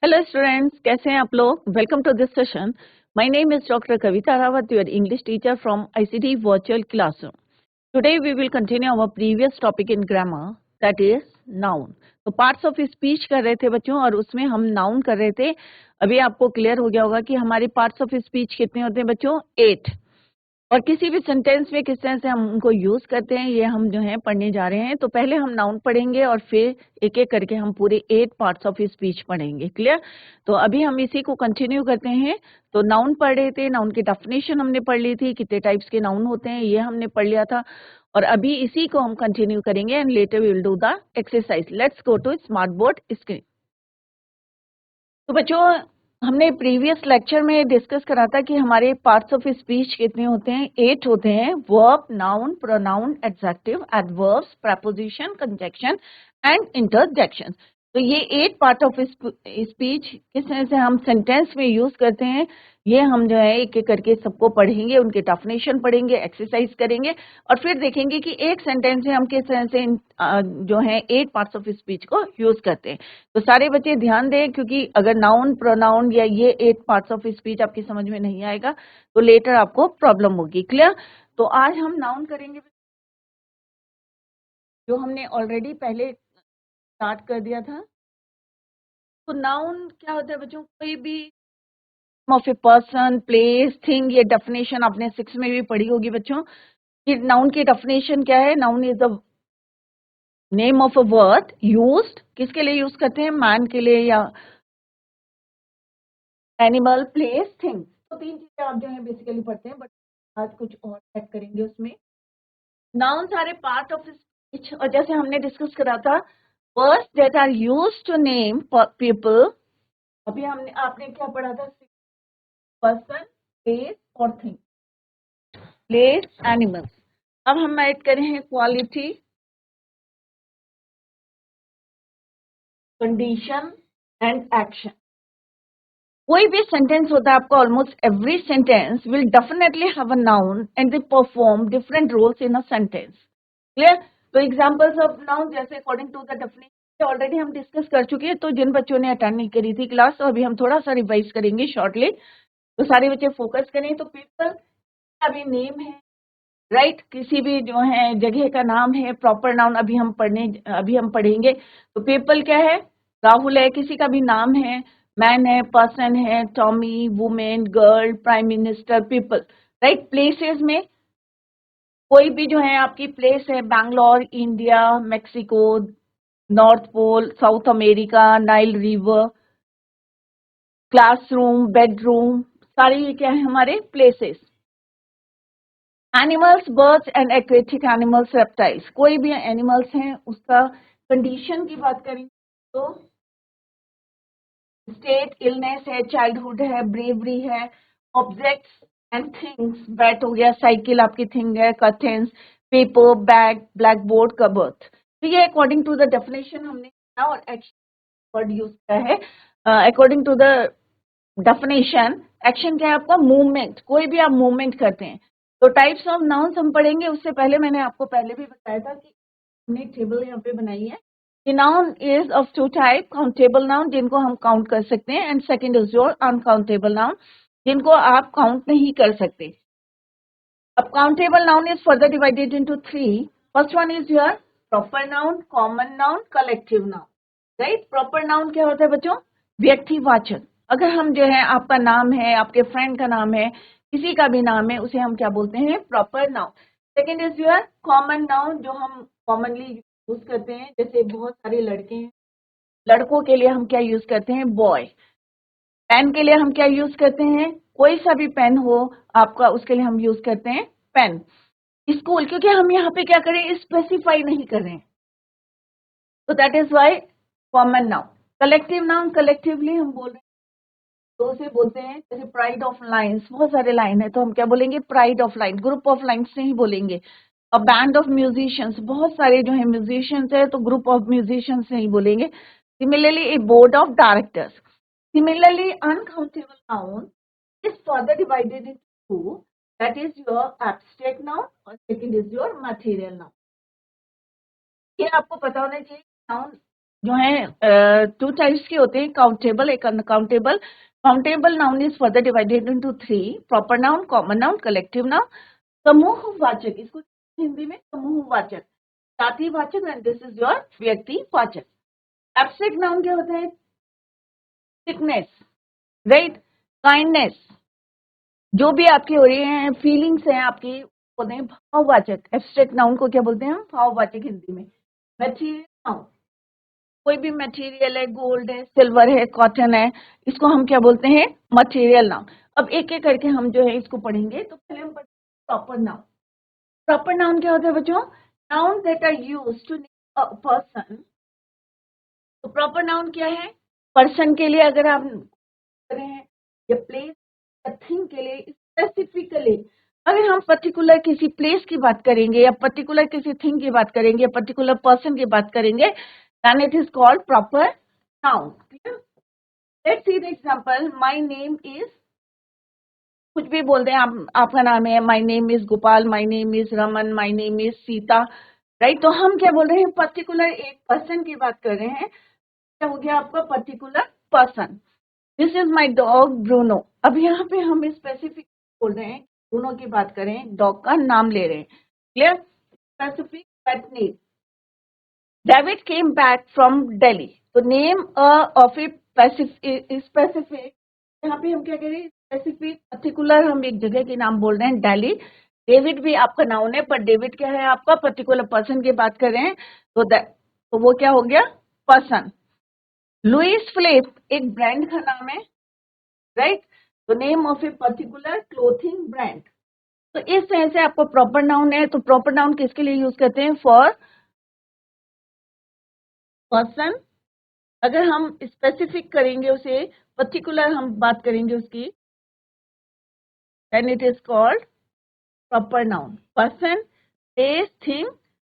Hello students, कैसे हैं आप लोग। Welcome to this session. My name is doctor Kavita Rawat, your English teacher from ICT virtual classroom. Today we will continue our previous topic in grammar, that is noun. तो parts of speech कर रहे थे बच्चों, और उसमें हम नाउन कर रहे थे। अभी आपको क्लियर हो गया होगा कि हमारे पार्ट्स ऑफ स्पीच कितने होते हैं बच्चों, 8। और किसी भी सेंटेंस में किस तरह से हम उनको यूज करते हैं, ये हम जो है पढ़ने जा रहे हैं। तो पहले हम नाउन पढ़ेंगे और फिर एक एक करके हम पूरे 8 पार्ट्स ऑफ स्पीच पढ़ेंगे। क्लियर। तो अभी हम इसी को कंटिन्यू करते हैं। तो नाउन पढ़ रहे थे, नाउन की डेफिनेशन हमने पढ़ ली थी, कितने टाइप्स के नाउन होते हैं ये हमने पढ़ लिया था। और अभी इसी को हम कंटिन्यू करेंगे and later we will do the exercise. Let's go to smart board screen. तो बच्चों, हमने प्रीवियस लेक्चर में डिस्कस करा था कि हमारे पार्ट्स ऑफ स्पीच कितने होते हैं, 8 होते हैं। Verb, noun, pronoun, adjective, adverbs, preposition, conjunction and interjection. तो ये 8 पार्ट ऑफ स्पीच किस तरह से हम सेंटेंस में यूज करते हैं, ये हम जो है एक एक करके सबको पढ़ेंगे, उनके डेफिनेशन पढ़ेंगे, एक्सरसाइज करेंगे और फिर देखेंगे कि एक सेंटेंस में हम किस तरह से जो है 8 पार्ट्स ऑफ स्पीच को यूज करते हैं। तो सारे बच्चे ध्यान दें, क्योंकि अगर नाउन, प्रोनाउन या ये 8 पार्ट्स ऑफ स्पीच आपकी समझ में नहीं आएगा तो लेटर आपको प्रॉब्लम होगी। क्लियर। तो आज हम नाउन करेंगे जो हमने ऑलरेडी पहले स्टार्ट कर दिया था। तो नाउन क्या होता है बच्चों, कोई भी of a person, place, thing, ये डेफिनेशन आपने 6 में भी पढ़ी होगी बच्चों कि नाउन की डेफिनेशन क्या है। Noun is the name of a word used, किसके लिए यूज करते हैं, मैन के लिए या एनिमल, प्लेस, थिंग। तो 3 चीजें आप जो है बेसिकली पढ़ते हैं, बट आज कुछ और ऐड करेंगे उसमें। नाउन सारे पार्ट ऑफ स्पीच, और जैसे हमने डिस्कस करा था, words that are used to name people. अभी हमने आपने क्या पढ़ा था, पर्सन, प्लेस और थिंग, प्लेस, एनिमल्स। अब हम ऐड करें हैं क्वालिटी, कंडीशन एंड एक्शन। कोई भी सेंटेंस होता है आपका, almost every sentence will definitely have a noun and they perform different roles in a sentence. Clear. तो एग्जांपल्स ऑफ नाउन, जैसे according to the definition already हम डिस्कस कर चुके हैं। तो जिन बच्चों ने अटेंड नहीं करी थी क्लास, तो अभी हम थोड़ा सा रिवाइज करेंगे शॉर्टली। तो सारे बच्चे फोकस करें। तो पीपल अभी नेम है, राइट, किसी भी जो है जगह का नाम है, प्रॉपर नाउन अभी हम पढ़ेंगे। तो पीपल क्या है, राहुल है, किसी का भी नाम है, मैन है, पर्सन है, Tommy, women, girl, prime minister, people. Right. Places में कोई भी जो है आपकी प्लेस है, Bangalore, India, Mexico, North Pole, South America, Nile river, classroom, bedroom, सारे ये क्या है हमारे places. Animals, birds and aquatic animals, reptiles, कोई भी एनिमल्स हैं उसका कंडीशन की बात करें तो स्टेट, इलनेस है, चाइल्डहुड है, ब्रेवरी है। ऑब्जेक्ट्स एंड थिंग्स, बैट हो गया, साइकिल आपकी थिंग है, curtains, paper, bag, black board, cupboard. तो ये अकॉर्डिंग टू द डेफिनेशन हमने किया और एक्शन वर्ड यूज किया है। According to the definition, action क्या है आपका, मूवमेंट, कोई भी आप मूवमेंट करते हैं। तो टाइप्स ऑफ नाउन्स हम पढ़ेंगे। उससे पहले मैंने आपको पहले भी बताया था कि हमने टेबल यहाँ पे बनाई है। कि noun is of 2 type, countable noun जिनको हम काउंट कर सकते हैं, and second is your uncountable noun जिनको आप काउंट नहीं कर सकते। अब countable noun is further divided into 3। First one is your proper noun, common noun, collective noun. Right. Proper noun क्या होता है बच्चों, व्यक्तिवाचक। अगर हम जो है आपका नाम है, आपके फ्रेंड का नाम है, किसी का भी नाम है, उसे हम क्या बोलते हैं, proper noun. Second is your common noun, जो हम कॉमनली यूज करते हैं। जैसे बहुत सारे लड़के हैं, लड़कों के लिए हम क्या यूज करते हैं, बॉय। पेन के लिए हम क्या यूज करते हैं, कोई सा भी पेन हो आपका, उसके लिए हम यूज करते हैं पेन। स्कूल, क्योंकि हम यहाँ पे क्या करें, स्पेसिफाई नहीं कर रहे हैं, तो that is why common noun. Collective noun, collectively हम बोल रहे हैं तो उसे बोलते हैं, जैसे प्राइड ऑफ लाइन्स, बहुत सारे लाइन है तो हम क्या बोलेंगे, pride of line, group of lines नहीं बोलेंगे। अ बैंड ऑफ म्यूजिशियंस, बहुत सारे जो है म्यूजिशियंस है तो ग्रुप ऑफ म्यूजिशियंस नहीं बोलेंगे। Similarly A board of directors. Similarly, uncountable noun is further divided into two. That is your abstract noun और second is your material noun. ये आपको पता होना चाहिए नाउन जो है टू टाइप्स के होते हैं, काउंटेबल, एक uncountable. Countable noun is further divided into 3, proper noun, common noun, collective noun. समूहवाचक, इसको हिंदी में समूहवाचक, जातिवाचक, एंड दिस इज योर व्यक्तिवाचक। एब्स्ट्रैक्ट नाउन क्या होता है? थिकनेस, राइट, काइंडनेस, जो भी आपकी हो रही है फीलिंग्स हैं आपकी, बोलते हैं भाववाचक। एब्स्ट्रैक्ट नाउन को क्या बोलते हैं हम? भाववाचक हिंदी में। मटेरियल नाउन, कोई भी मटेरियल है, गोल्ड है, सिल्वर है, कॉटन है, इसको हम क्या बोलते हैं? Material noun. अब एक एक करके हम जो है इसको पढ़ेंगे। तो पहले हम पढ़ेंगे प्रॉपर नाउन। प्रॉपर नाउन क्या होता है बच्चों? Noun that are used to name a person. तो प्रॉपर नाउन क्या है? पर्सन के लिए अगर आप कर रहे हैं, या प्लेस या थिंग के लिए स्पेसिफिकली, अगर हम पर्टिकुलर किसी प्लेस की बात करेंगे, या पर्टिकुलर किसी थिंग की बात करेंगे, या पर्टिकुलर पर्सन की बात करेंगे, then it is called proper noun. Clear? Let's see the example. My name is, कुछ भी बोल दें आप, आपका नाम है, my name is Gopal, my name is Raman, my name is Sita, right? तो हम क्या बोल रहे हैं? पर्टिकुलर एक पर्सन की बात कर रहे हैं। क्या हो गया आपका? Particular person. This is my dog Bruno. अब यहाँ पे हम स्पेसिफिक बोल रहे हैं, ब्रूनो की बात करें, डॉग का नाम ले रहे हैं। Clear? Specific pet name. David came back from Delhi. तो नेम ऑफ ए स्पेसिफिक, यहाँ पे हम क्या कह रहे हैं? स्पेसिफिक, पर्टिकुलर, हम एक जगह के नाम बोल रहे हैं, दिल्ली। डेविड भी आपका नाउन है, पर डेविड क्या है आपका? पर्टिकुलर पर्सन की बात कर रहे हैं, तो वो क्या हो गया? पर्सन। लुइस फिलिप एक ब्रांड का नाम है, राइट? तो name of a particular clothing brand. तो इस तरह से आपको प्रॉपर नाउन है। तो प्रॉपर नाउन किसके लिए यूज करते हैं? For person. अगर हम स्पेसिफिक करेंगे उसे, पर्टिकुलर हम बात करेंगे उसकी, then it is called proper noun. Person, place, thing,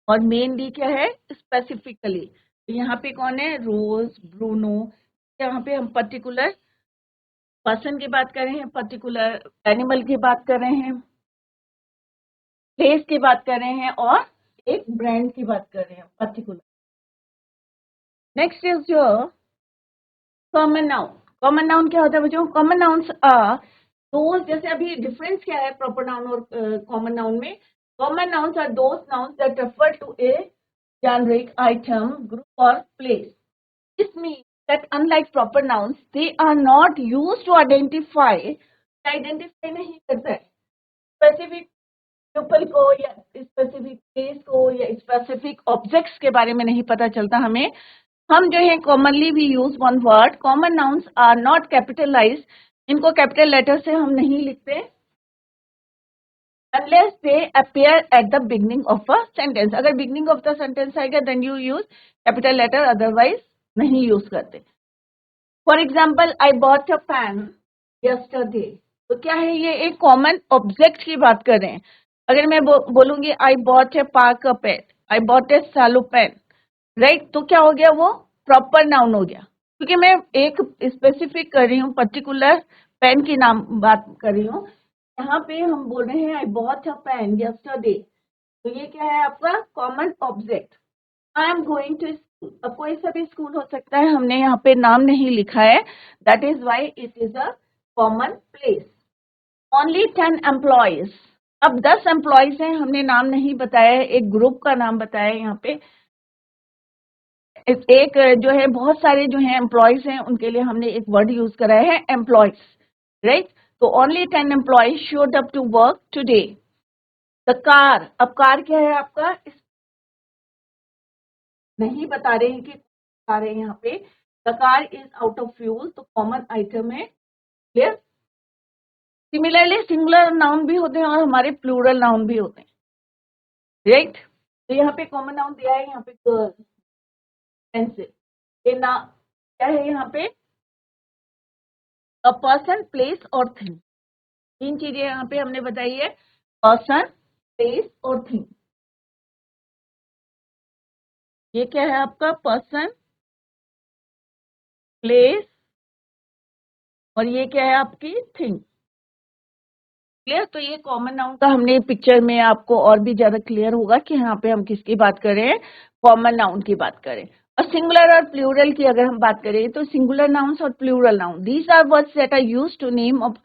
और मेनली क्या है? स्पेसिफिकली। तो यहाँ पे कौन है? Rose, Bruno. यहाँ पे हम पर्टिकुलर पर्सन की बात कर रहे हैं, पर्टिकुलर एनिमल की बात कर रहे हैं, प्लेस की बात कर रहे हैं, और एक ब्रांड की बात कर रहे हैं, particular. Next is your common noun. Common noun क्या होता है बच्चों? कॉमन नाउन्स आर दोज, जैसे अभी डिफरेंस क्या है प्रॉपर नाउन और कॉमन नाउन में? Common nouns are those nouns that refer to a generic item, group or place. This means that unlike proper nouns, they are not used to identify नहीं करता है specific people को, या specific place को, या specific objects के बारे में नहीं पता चलता हमें। हम जो है commonly we use one word. Common nouns are not capitalized, इनको कैपिटल लेटर से हम नहीं लिखते unless they appear at the beginning of a sentence. अगर beginning of the sentence आएगा then you use capital letter, otherwise नहीं use करते। For example, I bought a pen yesterday. तो क्या है ये? एक कॉमन ऑब्जेक्ट की बात कर रहे हैं। अगर मैं बोलूंगी I bought a parker pen, I bought a cello pen, right? तो क्या हो गया? वो प्रॉपर नाउन हो गया, क्योंकि मैं एक स्पेसिफिक कर रही हूँ, पर्टिकुलर पेन की नाम बात कर रही हूँ। यहाँ पे हम बोल रहे हैं I bought a pen yesterday, तो ये क्या है आपका? Common object. I am going to school. अब कोई सा भी स्कूल हो सकता है, हमने यहाँ पे नाम नहीं लिखा है, that is why it is a common place. Only 10 employees. अब 10 एम्प्लॉयज हैं, हमने नाम नहीं बताया है, एक ग्रुप का नाम बताया है यहाँ पे। एक जो है बहुत सारे जो है एम्प्लॉयज हैं, उनके लिए हमने एक वर्ड यूज करा है, एम्प्लॉयज, राइट? तो only 10 employees showed up to work today. The car, अब कार क्या है आपका? नहीं बता रहे हैं कि कार है यहाँ पे। The car is out of fuel, तो कॉमन आइटम है। क्लियर? सिमिलरली सिंगुलर नाउन भी होते हैं और हमारे प्लूरल नाउन भी होते हैं, राइट? तो यहाँ पे कॉमन नाउन दिया है, यहाँ पे गर्ल, पेंसिल। ये ना क्या है यहाँ पे? अ पर्सन, प्लेस और थिंग। तीन चीजें यहाँ पे हमने बताई है, पर्सन, प्लेस और थिंग। ये क्या है आपका? पर्सन, प्लेस, और ये क्या है आपकी? थिंग। क्लियर? तो ये कॉमन नाउन का हमने पिक्चर में आपको और भी ज्यादा क्लियर होगा कि यहाँ पे हम किसकी बात कर रहे हैं, कॉमन नाउन की बात करें। और सिंगुलर और प्लूरल की अगर हम बात करें तो सिंगुलर नाउन्स और plural noun, these are words that are used to name of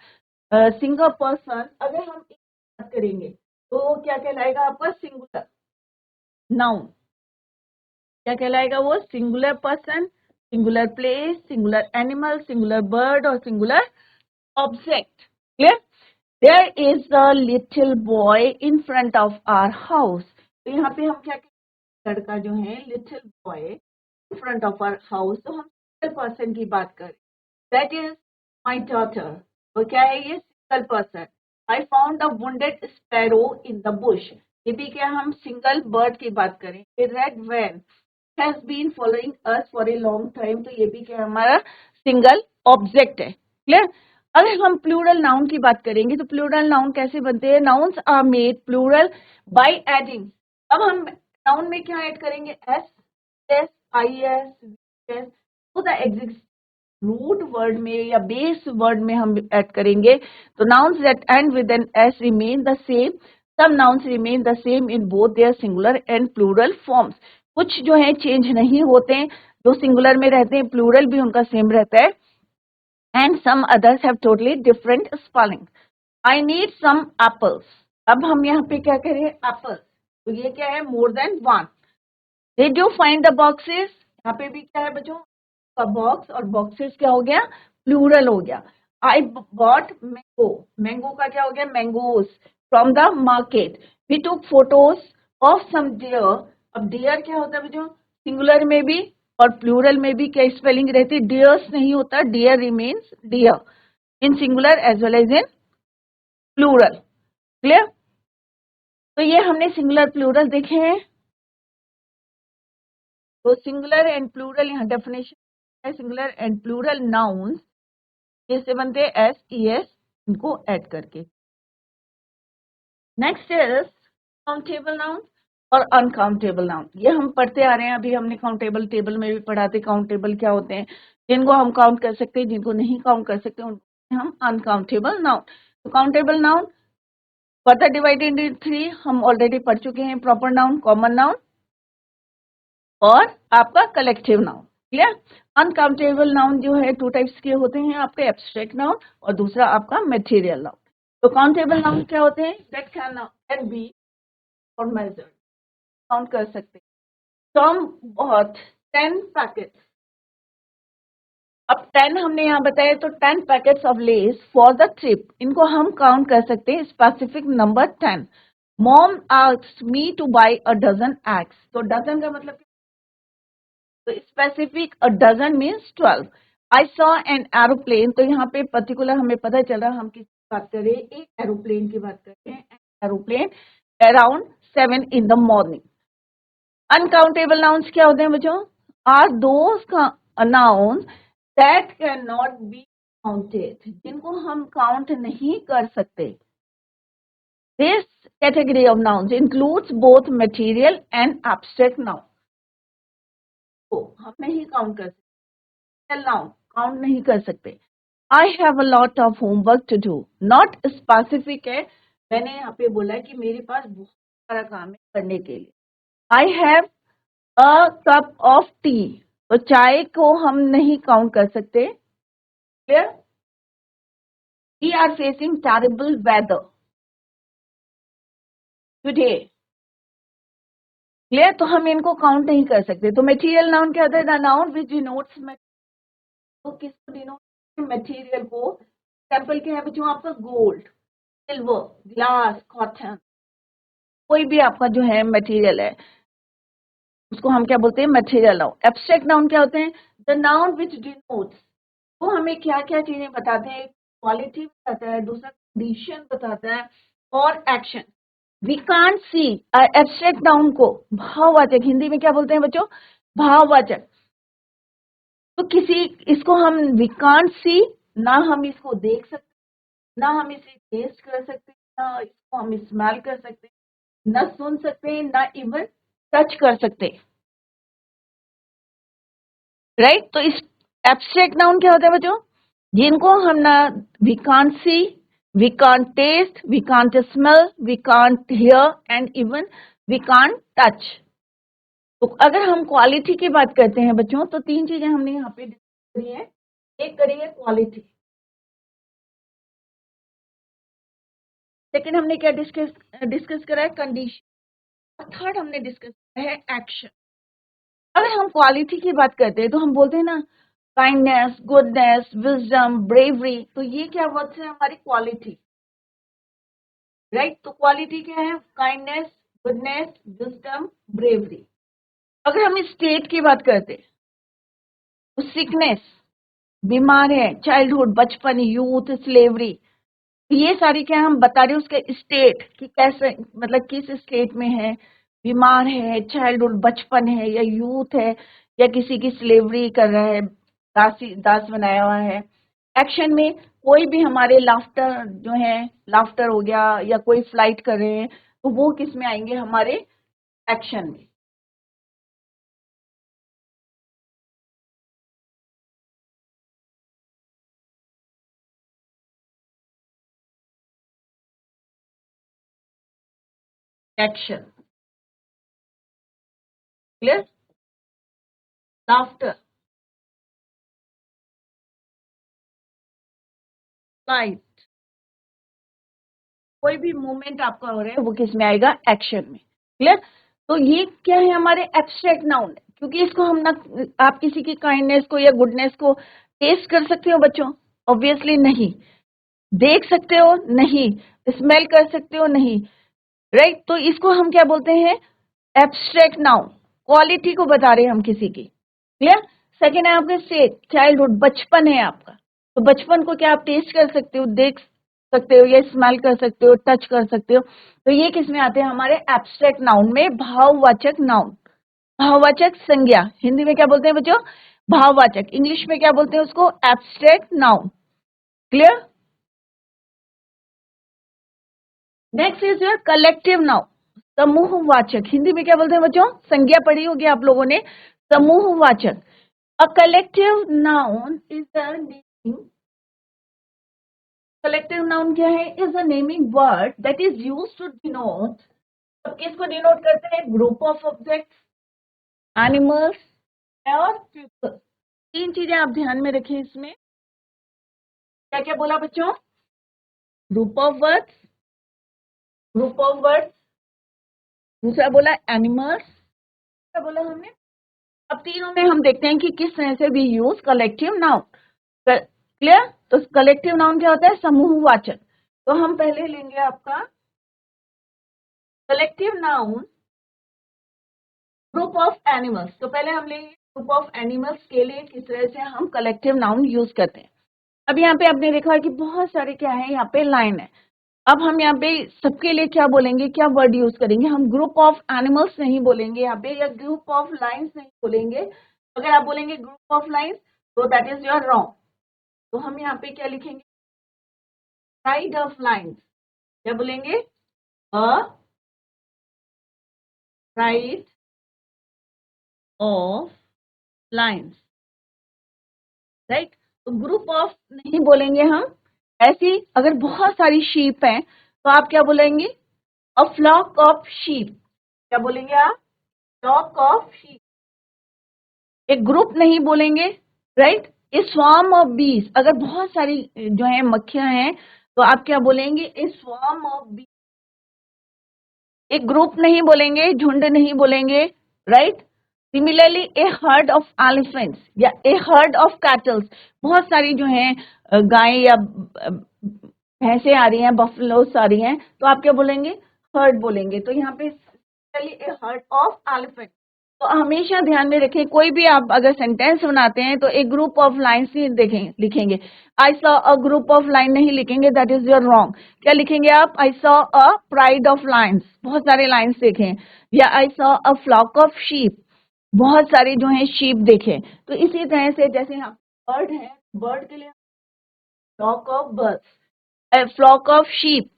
single person. अगर हम बात करेंगे तो क्या कहलाएगा आपका सिंगुलर नाउन, क्या कहलाएगा वो, singular person, singular place, singular animal, singular bird और singular object. Clear? There is a little boy in front of our house. तो यहाँ पे हम क्या कहें, लड़का जो है little boy in front of our house, तो हम सिंगल पर्सन की बात करें, दैट इज माई डॉटर। तो क्या है ये, single person. I found a wounded sparrow in the bush, ये भी क्या हम सिंगल बर्ड की बात करें। A red van has been following us for a long time, तो ये भी क्या हमारा सिंगल ऑब्जेक्ट है। क्लियर? अगर हम प्लूरल नाउन की बात करेंगे तो प्लूरल नाउन कैसे बनते हैं, nouns are made plural by adding. अब हम नाउन में क्या ऐड करेंगे, S, S, I S, to the exist root word में या बेस वर्ड में हम ऐड करेंगे, तो nouns that end with an S remain the same, some nouns remain the same in both their singular and plural forms. कुछ जो है change नहीं होते हैं, जो सिंगुलर में रहते हैं प्लूरल भी उनका सेम रहता है, and some others have totally different spelling. I need some apples, अब हम यहाँ पे क्या करें, एप्पल्स, तो ये क्या है, more than one. Did you find the boxes, यहाँ पे भी क्या है बच्चों, बॉक्स और बॉक्सेस क्या हो गया, प्लूरल हो गया। आई बॉट मैंगो, मैंगो का क्या हो गया, mangoes from the market. We took photos of some deer, अब डियर क्या होता है बच्चों, सिंगुलर में भी और प्लूरल में भी क्या स्पेलिंग रहती है, डियर्स नहीं होता, deer remains deer in singular as well as in plural. Clear? तो ये हमने सिंगुलर प्लूरल देखे हैं। तो सिंगुलर एंड प्लूरल यहाँ डेफिनेशन है, सिंगुलर एंड प्लूरल नाउन्स जैसे बनते हैं एस ई एस, इनको ऐड करके। नेक्स्ट इज काउंटेबल नाउन और अनकाउंटेबल नाउन। ये हम पढ़ते आ रहे हैं, अभी हमने काउंटेबल टेबल में भी पढ़ा थे, काउंटेबल क्या होते हैं, जिनको हम काउंट कर सकते हैं, जिनको नहीं काउंट कर सकते उनको हम अनकाउंटेबल नाउन। तो countable noun further divided in three, हम ऑलरेडी पढ़ चुके हैं, प्रॉपर नाउन, कॉमन नाउन और आपका collective noun. Clear? Uncountable noun जो है टू टाइप्स के होते हैं आपके, एब्स्ट्रैक्ट नाउन और दूसरा आपका मटेरियल नाउन। तो काउंटेबल नाउन क्या होते हैं, दैट कैन बी और मेजर्ड, काउंट कर सकते हैं। तो हम बहुत 10 पैकेट्स, अब 10 हमने यहाँ बताया, तो 10 packets of Lays for the trip, इनको हम काउंट कर सकते हैं, specific number 10। Mom asked me to buy a dozen eggs, तो डजन का मतलब, तो specific a dozen means 12। I saw an aeroplane, तो यहाँ पे पर्टिकुलर हमें पता चल रहा हम किसकी बात करें, एक एरोप्लेन की बात करते हैं, aeroplane around 7 in the morning। Uncountable nouns क्या होते हैं बच्चों, are those nouns that can not be counted, जिनको हम काउंट नहीं कर सकते। This category of nouns includes both material and abstract noun, तो हम नहीं काउंट कर सकते, नाउन काउंट नहीं कर सकते। I have a lot of homework to do, not specific है, मैंने यहाँ पे बोला है कि मेरे पास बहुत सारा काम है करने के लिए। I have a cup of tea, तो चाय को हम नहीं काउंट कर सकते। Clear? We are facing terrible weather today. Clear? तो हम इनको काउंट नहीं कर सकते। तो मटेरियल नाउन क्या होता है, द नाउन विच डिनोट्स, तो किसको डिनोट, मटेरियल को। एग्जाम्पल क्या है बच्चों आपका, गोल्ड, सिल्वर, ग्लास, कॉटन, कोई भी आपका जो है मटेरियल है उसको हम क्या बोलते हैं, मटेरियल नाउन। एब्स्ट्रैक्ट नाउन क्या होते हैं, द नाउन विच डिनोट्स, वो हमें क्या क्या चीजें बताते हैं, क्वालिटी बताता है, दूसरा कंडीशन बताता है और action. We can't see, abstract noun को भाववाचक, हिंदी में क्या बोलते हैं बच्चों, भाववाचक। तो किसी, इसको हम वी कांट सी, ना हम इसको देख सकते, ना हम इसे टेस्ट कर सकते, ना इसको हम स्मेल कर सकते, ना सुन सकते, ना इवन टच कर सकते। राइट? तो इस एब्स्ट्रैक्ट नाउन क्या होता है बच्चों, जिनको हम ना we can't see, we can't taste, we can't smell, we can't hear and even we can't touch. तो अगर हम क्वालिटी की बात करते हैं बच्चों, तो 3 चीजें हमने यहाँ पे डिस्कस करी है। एक करी है क्वालिटी, सेकंड हमने क्या डिस्कस करा है, कंडीशन, और थर्ड हमने डिस्कस करा है एक्शन। अगर हम क्वालिटी की बात करते हैं तो हम बोलते हैं ना, काइंडनेस, गुडनेस, विजडम, ब्रेवरी, तो ये क्या वर्ड्स है हमारी क्वालिटी, राइट। तो क्वालिटी क्या है, काइंडनेस, गुडनेस, विजडम, ब्रेवरी। अगर हम स्टेट की बात करते हैं तो सिकनेस, बीमार है, चाइल्डहुड, बचपन, यूथ, स्लेवरी, ये सारी क्या हम बता रहे हैं उसके स्टेट कि कैसे, मतलब किस स्टेट में है, बीमार है, चाइल्डहुड, बचपन है, या यूथ है, या किसी की स्लेवरी कर रहा है, दास बनाया हुआ है। एक्शन में कोई भी हमारे लाफ्टर जो है, लाफ्टर हो गया, या कोई फ्लाइट कर रहे हैं, तो वो किस में आएंगे, हमारे एक्शन में। Action, clear. लाफ्टर, फ्लाइट, कोई भी मूवमेंट आपका हो रहा है वो किस में आएगा, एक्शन में, क्लियर। तो ये क्या है, हमारे एब्स्ट्रैक्ट नाउन है, क्योंकि इसको हम ना, आप किसी की काइंडनेस को या गुडनेस को टेस्ट कर सकते हो बच्चों, ऑब्वियसली नहीं। देख सकते हो, नहीं। स्मेल कर सकते हो, नहीं, राइट। तो इसको हम क्या बोलते हैं, एब्स्ट्रैक्ट नाउन, क्वालिटी को बता रहे हैं हम किसी की, क्लियर। सेकेंड है आपके स्टेट, चाइल्डहुड, बचपन है आपका, तो बचपन को क्या आप टेस्ट कर सकते हो, देख सकते हो, या स्मेल कर सकते हो, टच कर सकते हो, तो ये किस में आते हैं, हमारे एब्स्ट्रैक्ट नाउन में, भाववाचक नाउन, भाववाचक संज्ञा, हिंदी में क्या बोलते हैं बच्चों, भाववाचक, इंग्लिश में क्या बोलते हैं उसको, abstract noun, clear. Next is your collective noun, समूहवाचक, हिंदी में क्या बोलते हैं बच्चों, संज्ञा पढ़ी होगी आप लोगों ने, समूहवाचक। A collective noun is a naming, collective noun क्या है, is a naming word that is used to denote, अब किसको डिनोट करते हैं, ग्रुप ऑफ ऑब्जेक्ट्स, एनिमल्स और पीपल। तीन चीजें आप ध्यान में रखें इसमें, क्या क्या बोला बच्चों, group of words, group of words, दूसरा बोला एनिमल्स, क्या बोला हमने। अब तीनों में हम देखते हैं कि किस तरह से भी यूज कलेक्टिव नाउन, क्लियर। तो कलेक्टिव नाउन क्या होता है, समूहवाचक। तो हम पहले लेंगे आपका collective noun, group of animals. तो पहले हम लेंगे ग्रुप ऑफ एनिमल्स के लिए किस तरह से हम कलेक्टिव नाउन यूज करते हैं। अब यहाँ पे आपने देखा कि बहुत सारे क्या है, यहाँ पे लाइन है। अब हम यहाँ पे सबके लिए क्या बोलेंगे, क्या वर्ड यूज करेंगे, हम ग्रुप ऑफ एनिमल्स नहीं बोलेंगे यहाँ पे, या ग्रुप ऑफ लाइन्स नहीं बोलेंगे। अगर आप बोलेंगे ग्रुप ऑफ लाइन्स तो दैट इज योर रॉन्ग। तो हम यहाँ पे क्या लिखेंगे, प्राइड ऑफ लाइन्स, क्या बोलेंगे, अ प्राइड ऑफ लाइन्स, राइट। तो ग्रुप ऑफ नहीं बोलेंगे हम। ऐसी अगर बहुत सारी शीप हैं तो आप क्या बोलेंगे, अ फ्लॉक ऑफ शीप, क्या बोलेंगे आप, फ्लॉक ऑफ शीप। एक ग्रुप नहीं बोलेंगे, राइट। ए स्वार्म ऑफ बीज, अगर बहुत सारी जो है मक्खियां हैं तो आप क्या बोलेंगे, ए स्वार्म ऑफ बीज। एक ग्रुप नहीं बोलेंगे, झुंड नहीं बोलेंगे, right. Similarly A heard of elephants या ए हर्ड ऑफ कैटल्स, बहुत सारी जो है गाय या भैंसे आ रही हैं, बफलोस आ रही हैं, तो आप क्या बोलेंगे, हर्ड बोलेंगे। तो यहाँ पे ए हर्ड ऑफ एलिफेंट। तो हमेशा ध्यान में रखें, कोई भी आप अगर सेंटेंस बनाते हैं तो एक ग्रुप ऑफ लाइन्स ही देखेंगे, लिखेंगे। I saw a group of lion नहीं लिखेंगे, दैट इज योर रॉन्ग। क्या लिखेंगे आप, I saw a pride of lions, बहुत सारे लाइन्स देखें, या I saw a flock of sheep, बहुत सारे जो है शीप देखें। तो इसी तरह से जैसे यहाँ बर्ड है, बर्ड के लिए flock of birds, flock of sheep,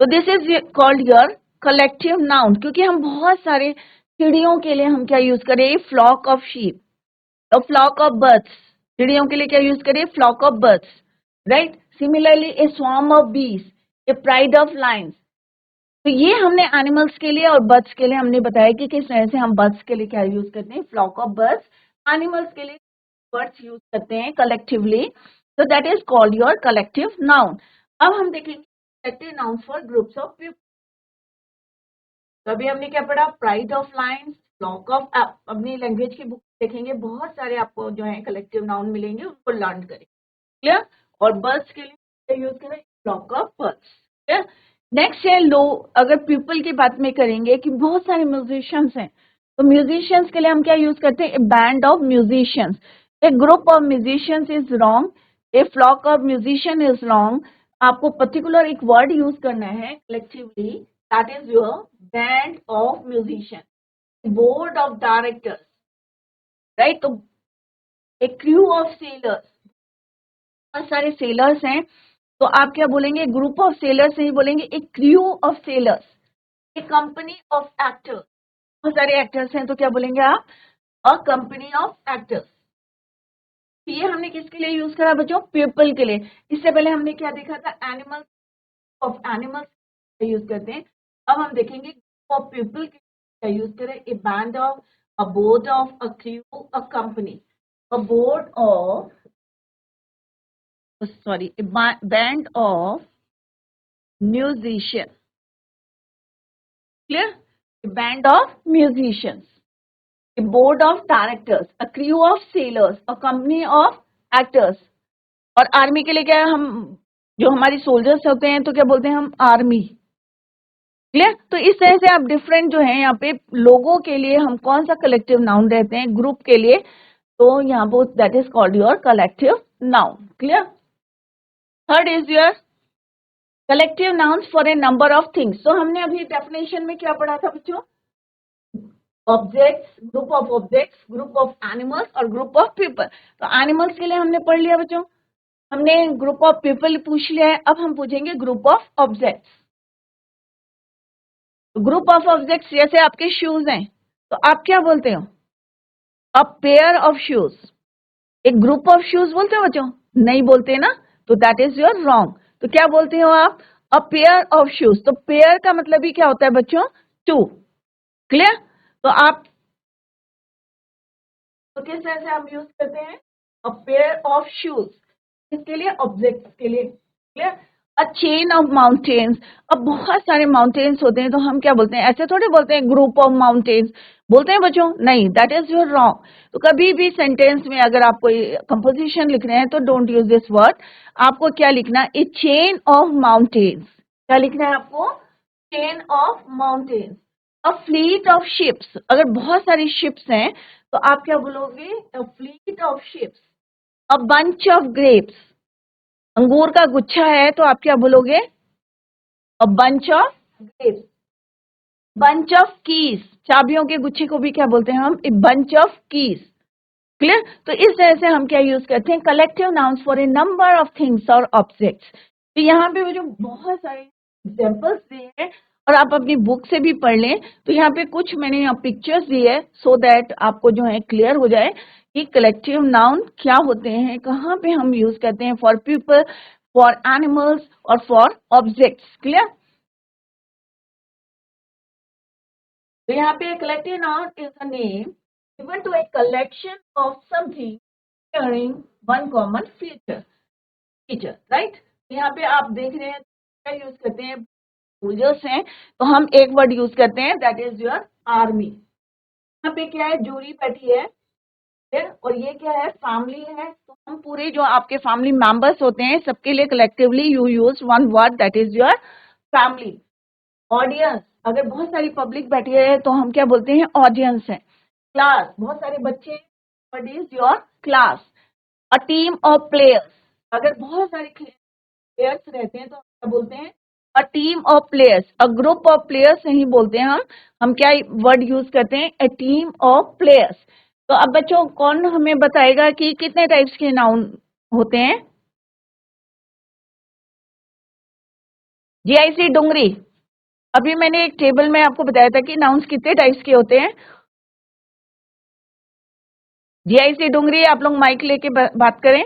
तो this is called your collective noun, क्योंकि हम बहुत सारे चिड़ियों के लिए हम क्या यूज करें, फ्लॉक ऑफ शीप, और फ्लॉक ऑफ बर्ड्स, चिड़ियों के लिए क्या यूज करें, flock of birds, right. Similarly a swarm of bees, a pride of lines, तो ये हमने एनिमल्स के लिए और बर्ड्स के लिए हमने बताया कि किस तरह से हम बर्ड्स के लिए क्या यूज करते हैं, फ्लॉक ऑफ बर्ड्स, एनिमल्स के लिए वर्ड्स यूज करते हैं collectively, so that is called your collective noun. अब हम देखेंगे collective nouns for groups of people. तो अभी हमने क्या पढ़ा, pride of lions, flock of, अपनी लैंग्वेज की बुक देखेंगे, बहुत सारे आपको जो है कलेक्टिव नाउन मिलेंगे, उनको लर्न करेंगे, क्लियर। और बर्ड्स के लिए यूज करें flock of birds, clear. Next है लो, अगर पीपल की बात में करेंगे कि बहुत सारे म्यूजिशियंस हैं, तो म्यूजिशियंस के लिए हम क्या यूज करते हैं, a band of musicians, a group of musicians is wrong, a flock of musician is wrong. आपको पर्टिकुलर एक वर्ड यूज करना है collectively, that is your band of musician, board of directors, right. तो a crew of sellers, बहुत सारे sellers हैं, तो आप क्या बोलेंगे, ग्रुप ऑफ सेलर्स नहीं बोलेंगे, एक crew of sellers, A company of actors, बहुत सारे एक्टर्स हैं, तो क्या बोलेंगे आप, अ कंपनी ऑफ एक्टर्स। ये हमने किसके लिए यूज करा बच्चों, पीपल के लिए। इससे पहले हमने क्या देखा था, एनिमल्स ऑफ एनिमल्स यूज करते हैं। अब हम देखेंगे ऑफ पीपल के लिए यूज करें, ए band of, a board of, a crew, a company, a board of, sorry, a band of musicians, clear, a band of musicians, a board of directors, a crew of sailors, a company of actors। और army के लिए क्या है, हम जो हमारी soldiers होते हैं तो क्या बोलते हैं हम, आर्मी, क्लियर। तो इस तरह से आप डिफरेंट जो है यहाँ पे लोगों के लिए हम कौन सा कलेक्टिव नाउन रहते हैं, ग्रुप के लिए, तो यहाँ पे that is called your collective noun, clear. Third is your collective nouns for A number of things. तो हमने अभी डेफिनेशन में क्या पढ़ा था बच्चों, objects, group of objects, group of animals और ग्रुप ऑफ पीपल। तो एनिमल्स के लिए हमने पढ़ लिया बच्चों, हमने ग्रुप ऑफ पीपल पूछ लिया है, अब हम पूछेंगे group of objects. Group of objects जैसे आपके शूज हैं, तो आप क्या बोलते हो, अ पेयर ऑफ शूज। एक ग्रुप ऑफ शूज बोलते हो बच्चों, नहीं बोलते ना, तो दैट इज योर रॉन्ग। तो क्या बोलते हो आप, अ पेयर ऑफ शूज। तो पेयर का मतलब ही क्या होता है बच्चों, टू, क्लियर। तो आप तो किस तरह से हम यूज करते हैं, अ पेयर ऑफ शूज, इसके लिए ऑब्जेक्ट्स के लिए, clear. A chain of mountains, अब बहुत सारे माउंटेन्स होते हैं, तो हम क्या बोलते हैं, ऐसे थोड़े बोलते हैं ग्रुप ऑफ माउंटेन्स, बोलते हैं बच्चों, नहीं, दैट इज योर रॉन्ग। तो कभी भी सेंटेंस में अगर आप कोई कंपोजिशन लिख रहे हैं तो डोंट यूज दिस वर्ड, आपको क्या लिखना, ए चेन ऑफ माउंटेन्स, क्या लिखना है आपको, chain of mountains. A fleet of ships, अगर बहुत सारी शिप्स हैं तो आप क्या बोलोगे, a fleet of ships. A bunch of grapes, अंगूर का गुच्छा है तो आप क्या बोलोगे, a bunch of grapes. Bunch of keys, चाबियों के गुच्छे को भी क्या बोलते हैं हम, a bunch of keys, clear. तो इस तरह से हम क्या यूज करते हैं, collective nouns for A number of things और ऑब्जेक्ट्स। तो यहाँ पे वो जो बहुत सारे एग्जाम्पल्स दिए हैं, और आप अपनी बुक से भी पढ़ लें, तो यहाँ पे कुछ मैंने यहाँ पिक्चर्स दिए है, सो दैट आपको जो है क्लियर हो जाए कि कलेक्टिव नाउन क्या होते हैं, कहाँ पे हम यूज करते हैं, फॉर पीपल, फॉर एनिमल्स और फॉर ऑब्जेक्ट्स, क्लियर। तो यहाँ पे collective noun is a name given to a collection of something sharing one common feature, right। यहाँ पे आप देख रहे हैं क्या यूज करते हैं, सोल्जर्स हैं, तो हम एक वर्ड यूज करते हैं, दैट इज योर आर्मी। यहाँ पे क्या है, जूरी बैठी है, और ये क्या है, फैमिली है, तो हम पूरे जो आपके फैमिली मेंबर्स होते हैं सबके लिए collectively you use one word, that is your family. Audience, अगर बहुत सारी पब्लिक बैठी है तो हम क्या बोलते हैं, ऑडियंस है। क्लास, बहुत सारे बच्चे, what is your class. A team of players, अगर बहुत सारे प्लेयर्स रहते हैं तो हम क्या बोलते हैं, a team of players. A group of players नहीं बोलते हैं हम क्या वर्ड यूज करते हैं, ए टीम ऑफ प्लेयर्स। तो अब बच्चों कौन हमें बताएगा कि कितने टाइप्स के नाउन होते हैं, जीआईसी डुंगरी। अभी मैंने एक टेबल में आपको बताया था कि नाउन्स कितने टाइप्स के होते हैं, जीआईसी डुंगरी। आप लोग माइक लेके बात करें,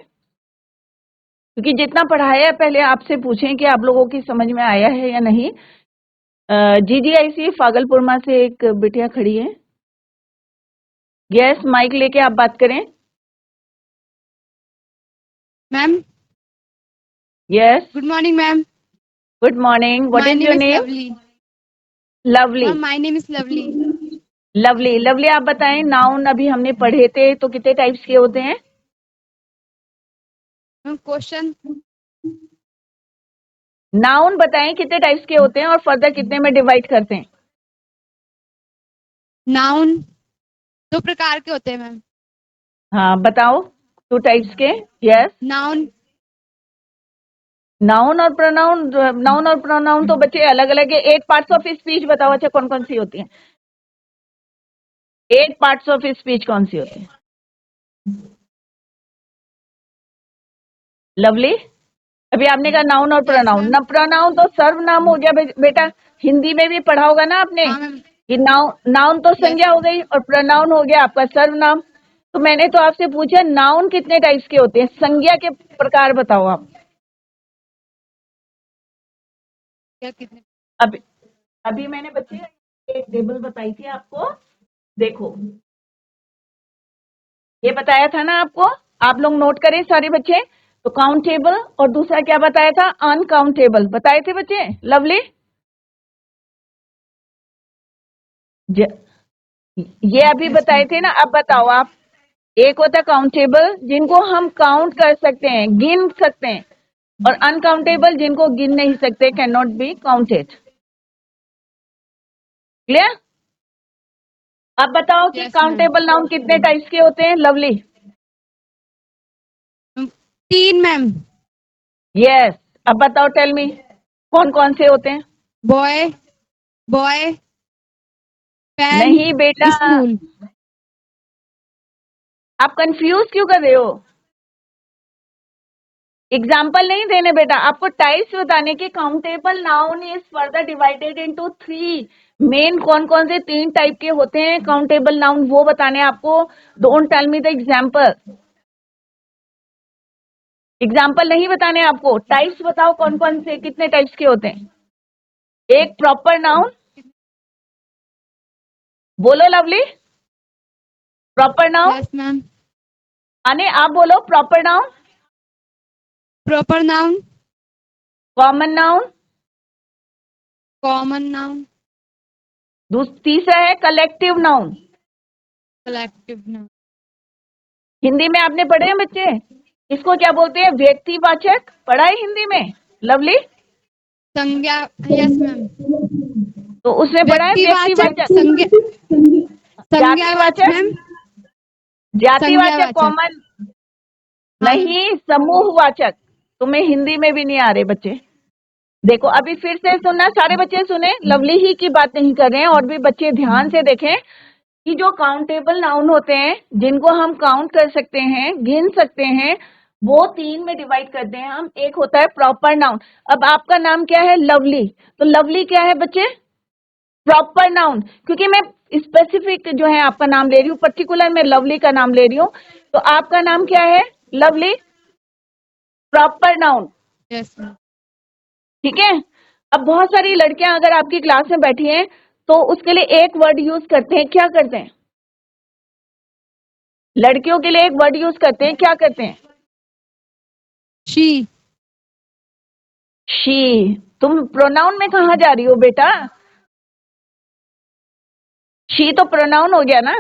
क्योंकि जितना पढ़ाया है पहले आपसे पूछें कि आप लोगों की समझ में आया है या नहीं। GGIC फागलपुरमा से एक बिटिया खड़ी है। यस, माइक लेके आप बात करें। Ma'am, yes, good morning ma'am. Good morning. What my is name your is name? Lovely. Lovely. Ma'am, my name is lovely. Lovely, lovely आप बताएं, नाउन अभी हमने पढ़े थे तो कितने टाइप्स के होते हैं? Ma'am, question. नाउन बताएं कितने टाइप्स के होते हैं और फर्दर कितने में डिवाइड करते हैं? नाउन 2 प्रकार के होते हैं मैम। हाँ बताओ, 2 टाइप्स के। यस। नाउन नाउन और प्रोनाउन, नाउन और प्रोनाउन तो बच्चे अलग अलग है। 8 पार्ट्स ऑफ स्पीच बताओ, अच्छा कौन कौन सी होती हैं? 8 पार्ट्स ऑफ स्पीच कौन सी होती है? लवली, अभी आपने कहा नाउन और यस प्रोनाउन मैम। ना। प्रोनाउन तो सर्वनाम हो गया बेटा, हिंदी में भी पढ़ा होगा ना आपने हाँ मैम। कि नाउन तो यस संज्ञा हो गई और प्रोनाउन हो गया आपका सर्वनाम। तो मैंने तो आपसे पूछा नाउन कितने टाइप्स के होते हैं, संज्ञा के प्रकार बताओ आप। क्या कितने? अभी अभी मैंने बच्चे एक टेबल बताई थी आपको, देखो ये बताया था ना आपको, आप लोग नोट करें सारे बच्चे। तो काउंटेबल और दूसरा क्या बताया था? अनकाउंटेबल बताए थे बच्चे। लवली, ये अभी यस बताए मैम। थे ना, अब बताओ आप। एक होता है काउंटेबल जिनको हम काउंट कर सकते हैं, गिन सकते हैं, और अनकाउंटेबल जिनको गिन नहीं सकते, can not be counted. Clear? अब बताओ कि यस मैम। काउंटेबल नाउन कितने टाइप्स के होते हैं? लवली। 3 मैम। यस। अब बताओ, टेल मी कौन कौन से होते हैं? बॉय, बॉय, पेन, नहीं बेटा, स्कूल। आप कंफ्यूज क्यों कर रहे हो? एग्जाम्पल नहीं देने बेटा, आपको टाइप्स बताने के। Countable noun is further divided into 3 main. कौन कौन से 3 टाइप के होते हैं काउंटेबल नाउन, वो बताने आपको। Don't tell me the example, example नहीं बताने आपको, टाइप्स बताओ कौन कौन से, कितने टाइप्स के होते हैं। एक प्रॉपर नाउन, बोलो lovely. Proper noun, yes ma'am. आने आप बोलो proper noun. Proper noun, common noun, common noun, तीसरा है collective noun. Collective noun. Hindi में आपने पढ़े हैं बच्चे, इसको क्या बोलते हैं? व्यक्तिवाचक। पढ़ा है हिंदी में लवली? संज्ञा। Yes ma'am. तो उसने पढ़ा है व्यक्तिवाचक, व्यक्तिवाचक, संज्ञा, संज्ञावाचक जातिवाचक, मैम। जातिवाचक संज्ञावाचक। कॉमन हाँ मैम। नहीं, समूहवाचक। तुम्हें हिंदी में भी नहीं आ रहे बच्चे। देखो अभी फिर से सुनना, सारे बच्चे सुने, लवली ही की बात नहीं कर रहे हैं, और भी बच्चे ध्यान से देखें कि जो काउंटेबल नाउन होते हैं जिनको हम काउंट कर सकते हैं, गिन सकते हैं, वो 3 में डिवाइड करते हैं हम। एक होता है प्रॉपर नाउन। अब आपका नाम क्या है? लवली। तो लवली क्या है बच्चे? Proper noun. क्योंकि मैं स्पेसिफिक जो है आपका नाम ले रही हूँ, पर्टिकुलर मैं लवली का नाम ले रही हूँ, तो आपका नाम क्या है? Lovely, proper noun. Yes ma'am. ठीक है। अब बहुत सारी लड़कियां अगर आपकी क्लास में बैठी हैं तो उसके लिए एक वर्ड यूज करते हैं, क्या करते हैं? लड़कियों के लिए एक वर्ड यूज करते हैं, क्या करते हैं? शी। शी। तुम प्रोनाउन में कहा जा रही हो बेटा? शी तो प्रोनाउन हो गया ना।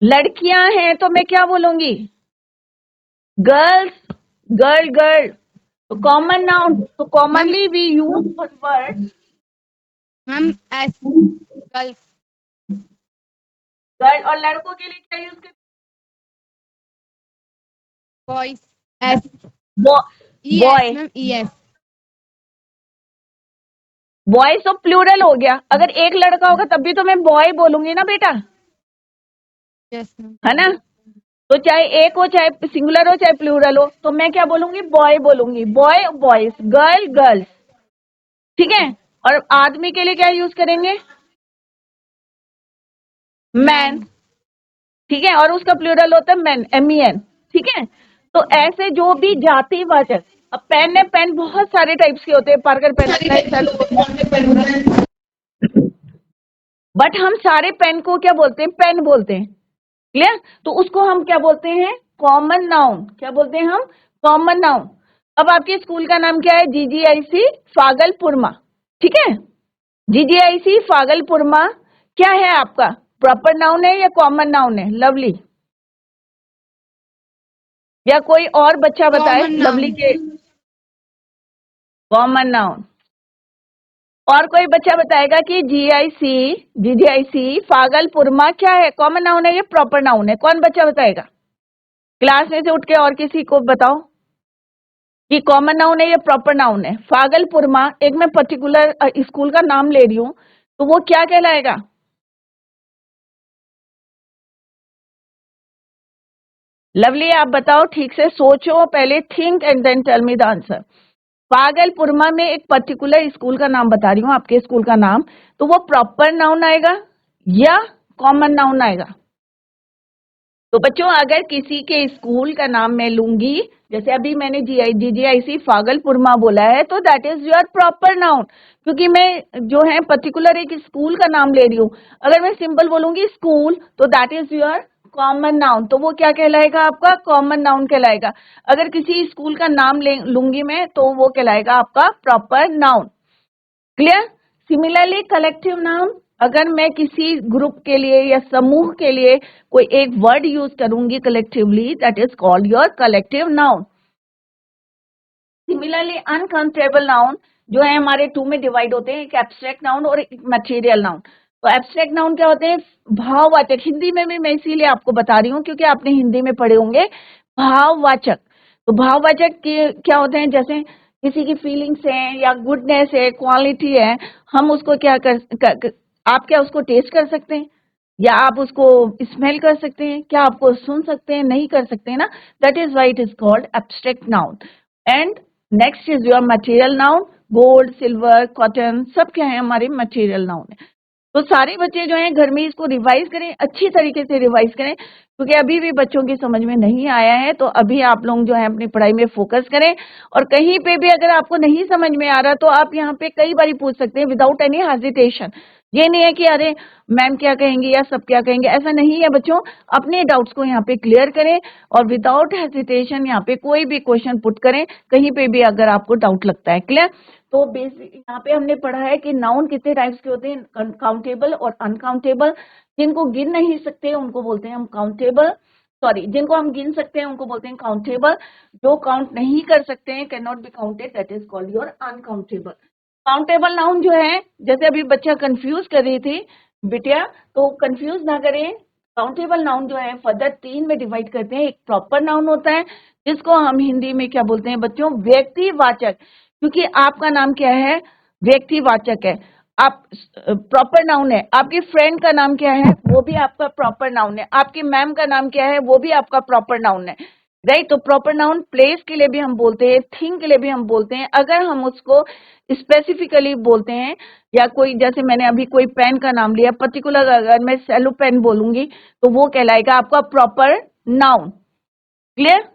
लड़कियां हैं तो मैं क्या बोलूंगी? Girls, girl, girl. तो कॉमन नाउन, तो ma'am, commonly we use word ma'am, S, girls. Girl. और लड़कों के लिए क्या यूज करते बॉयज, एस, हैं? E S boy. Ma'am, E S. Boy तो प्लूरल हो गया, अगर एक लड़का होगा तब भी तो मैं बॉय बोलूंगी ना बेटा, यस मैम। है ना? तो चाहे एक हो, चाहे सिंगुलर हो, चाहे प्लूरल हो, तो मैं क्या बोलूंगी? बॉय बोलूंगी। Boy boys, girl girls. ठीक है। और आदमी के लिए क्या यूज करेंगे? मैन। मैन। ठीक है। और उसका प्लूरल होता है मैन, MEN। ठीक है। तो ऐसे जो भी जातिवाचक, अब पेन है, पेन बहुत सारे टाइप्स के होते हैं, पार्कर पेन होता है, बट हम सारे पेन को क्या बोलते हैं? पेन बोलते हैं। क्लियर? तो उसको हम क्या बोलते हैं? Common noun. क्या बोलते हैं हम? Common noun. अब आपके स्कूल का नाम क्या है? जीजीआईसी फागलपुरमा। ठीक है, जीजीआईसी फागलपुरमा क्या है आपका? प्रॉपर नाउन है या कॉमन नाउन है? लवली या कोई और बच्चा बताए? Common lovely noun. के कॉमन नाउन। और कोई बच्चा बताएगा कि जीजीआईसी फागलपुरमा क्या है? कॉमन नाउन है या प्रॉपर नाउन है? कौन बच्चा बताएगा? क्लास में से उठ के और किसी को बताओ कि कॉमन नाउन है या प्रॉपर नाउन है? फागलपुरमा, एक मैं पर्टिकुलर स्कूल का नाम ले रही हूं, तो वो क्या कहलाएगा? लवली आप बताओ, ठीक से सोचो पहले, think and then tell me the answer. फागलपुरमा में एक पर्टिकुलर स्कूल का नाम बता रही हूँ, आपके स्कूल का नाम, तो वो प्रॉपर नाउन आएगा या कॉमन नाउन आएगा? तो बच्चों अगर किसी के स्कूल का नाम मैं लूंगी, जैसे अभी मैंने जीजीआईसी फागलपुरमा बोला है, तो that is your proper noun, क्योंकि मैं जो है पर्टिकुलर एक स्कूल का नाम ले रही हूँ। अगर मैं सिंपल बोलूंगी स्कूल, तो that is your common noun, तो वो क्या कहलाएगा? आपका कॉमन नाउन कहलाएगा। अगर किसी स्कूल का नाम लूंगी मैं, तो वो कहलाएगा आपका proper noun. Clear? Similarly collective noun, अगर मैं किसी ग्रुप के लिए या समूह के लिए कोई एक वर्ड यूज करूंगी collectively, that is called your collective noun. Similarly uncountable noun जो है हमारे टू में डिवाइड होते हैं, एक एब्स्ट्रैक्ट नाउन और एक मटेरियल नाउन। तो एब्स्ट्रैक्ट नाउन क्या होते हैं? भाववाचक। हिंदी में भी मैं इसीलिए आपको बता रही हूँ क्योंकि आपने हिंदी में पढ़े होंगे भाववाचक। तो भाववाचक क्या होते हैं? जैसे किसी की फीलिंग्स है या गुडनेस है, क्वालिटी है, हम उसको क्या आप क्या उसको टेस्ट कर सकते हैं या आप उसको स्मेल कर सकते हैं? क्या आपको सुन सकते हैं? नहीं कर सकते हैं ना। That is why it is called abstract noun. And next is your material noun. Gold, silver, cotton सब क्या है? हमारे मटेरियल नाउन है। तो सारे बच्चे जो हैं घर में इसको रिवाइज करें, अच्छी तरीके से रिवाइज करें, क्योंकि अभी भी बच्चों की समझ में नहीं आया है। तो अभी आप लोग जो है अपनी पढ़ाई में फोकस करें, और कहीं पे भी अगर आपको नहीं समझ में आ रहा तो आप यहाँ पे कई बार पूछ सकते हैं विदाउट एनी हेजिटेशन। ये नहीं है कि अरे मैम क्या कहेंगे या सब क्या कहेंगे, ऐसा नहीं है बच्चों। अपने डाउट्स को यहाँ पे क्लियर करें और विदाउट हेजिटेशन यहाँ पे कोई भी क्वेश्चन पुट करें कहीं पे भी अगर आपको डाउट लगता है। क्लियर? तो बेसिक यहाँ पे हमने पढ़ा है कि नाउन कितने टाइप्स के होते हैं, काउंटेबल और अनकाउंटेबल। जिनको गिन नहीं सकते उनको बोलते हैं हम काउंटेबल, सॉरी, जिनको हम गिन सकते हैं उनको बोलते हैं काउंटेबल। जो काउंट नहीं कर सकते हैं, can not be counted, that is called your uncountable. Countable noun जो है, जैसे अभी बच्चा कंफ्यूज कर रही थी बिटिया, तो कंफ्यूज ना करें। काउंटेबल नाउन जो है फर्दर 3 में डिवाइड करते हैं। एक प्रॉपर नाउन होता है जिसको हम हिंदी में क्या बोलते हैं बच्चों? व्यक्तिवाचक, क्योंकि आपका नाम क्या है? व्यक्तिवाचक है। आप प्रॉपर नाउन है। आपकी फ्रेंड का नाम क्या है? वो भी आपका प्रॉपर नाउन है। आपकी मैम का नाम क्या है? वो भी आपका प्रॉपर नाउन है। राइट? तो प्रॉपर नाउन प्लेस के लिए भी हम बोलते हैं, थिंग के लिए भी हम बोलते हैं। अगर हम उसको स्पेसिफिकली बोलते हैं, या कोई, जैसे मैंने अभी कोई पेन का नाम लिया पर्टिकुलर, अगर मैं सेलो पेन बोलूंगी तो वो कहलाएगा आपका प्रॉपर नाउन। क्लियर?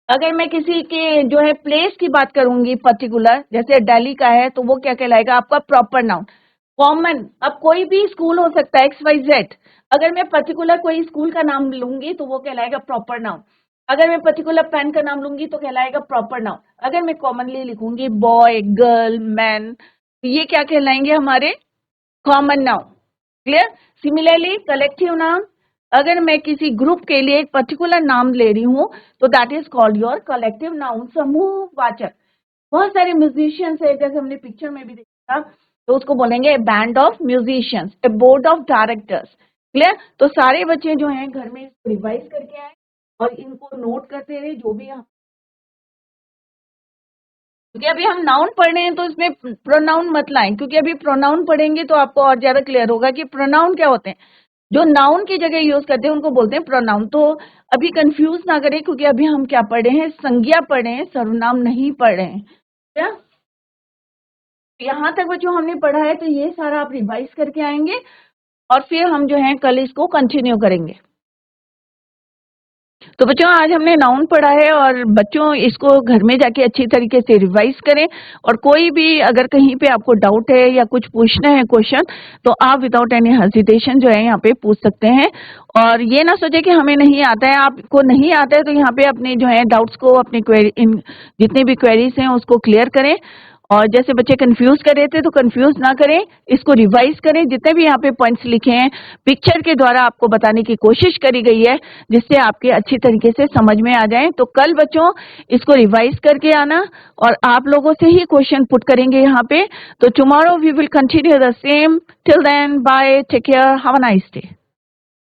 अगर मैं किसी के जो है प्लेस की बात करूंगी पर्टिकुलर, जैसे दिल्ली का है, तो वो क्या कहलाएगा? आपका प्रॉपर नाउन। कॉमन, अब कोई भी स्कूल हो सकता है XYZ। अगर मैं पर्टिकुलर कोई स्कूल का नाम लूंगी तो वो कहलाएगा प्रॉपर नाउन। अगर मैं पर्टिकुलर पेन का नाम लूंगी तो कहलाएगा प्रॉपर नाउन। अगर मैं कॉमनली लिखूंगी बॉय, गर्ल, मैन, तो ये क्या कहलाएंगे? हमारे common noun. Clear? Similarly collective noun, अगर मैं किसी ग्रुप के लिए एक पर्टिकुलर नाम ले रही हूं तो that is called your collective noun, समूहवाचक। बहुत सारे म्यूजिशियंस है, जैसे हमने पिक्चर में भी देखा, तो उसको बोलेंगे band of musicians, A board of directors. Clear? तो सारे बच्चे जो हैं घर में इसको रिवाइज करके आए और इनको नोट करते रहे जो भी हम, क्योंकि अभी हम नाउन पढ़ रहे हैं तो इसमें प्रोनाउन मत लाएं, क्योंकि अभी प्रोनाउन पढ़ेंगे तो आपको और ज्यादा क्लियर होगा कि प्रोनाउन क्या होते हैं। जो नाउन की जगह यूज करते हैं उनको बोलते हैं प्रोनाउन। तो अभी कंफ्यूज ना करें, क्योंकि अभी हम क्या पढ़ रहे हैं? संज्ञा पढ़ रहे हैं, सर्वनाम नहीं पढ़ रहे हैं। क्या यहाँ तक बच्चों हमने पढ़ा है? तो ये सारा आप रिवाइज करके आएंगे और फिर हम जो है कल इसको कंटिन्यू करेंगे। तो बच्चों आज हमने नाउन पढ़ा है और बच्चों इसको घर में जाके अच्छी तरीके से रिवाइज करें और कोई भी अगर कहीं पे आपको डाउट है या कुछ पूछना है क्वेश्चन तो आप विदाउट एनी हेजिटेशन जो है यहाँ पे पूछ सकते हैं। और ये ना सोचे कि हमें नहीं आता है, आपको नहीं आता है तो यहाँ पे अपने जो है डाउट्स को अपने जितने भी क्वेरीज हैं उसको क्लियर करें। और जैसे बच्चे कंफ्यूज कर रहे थे तो कंफ्यूज ना करें, इसको रिवाइज करें। जितने भी यहाँ पे पॉइंट्स लिखे हैं पिक्चर के द्वारा आपको बताने की कोशिश करी गई है जिससे आपके अच्छी तरीके से समझ में आ जाए। तो कल बच्चों इसको रिवाइज करके आना और आप लोगों से ही क्वेश्चन पुट करेंगे यहाँ पे। तो tomorrow we will continue the same. Till then bye, take care, have a nice day.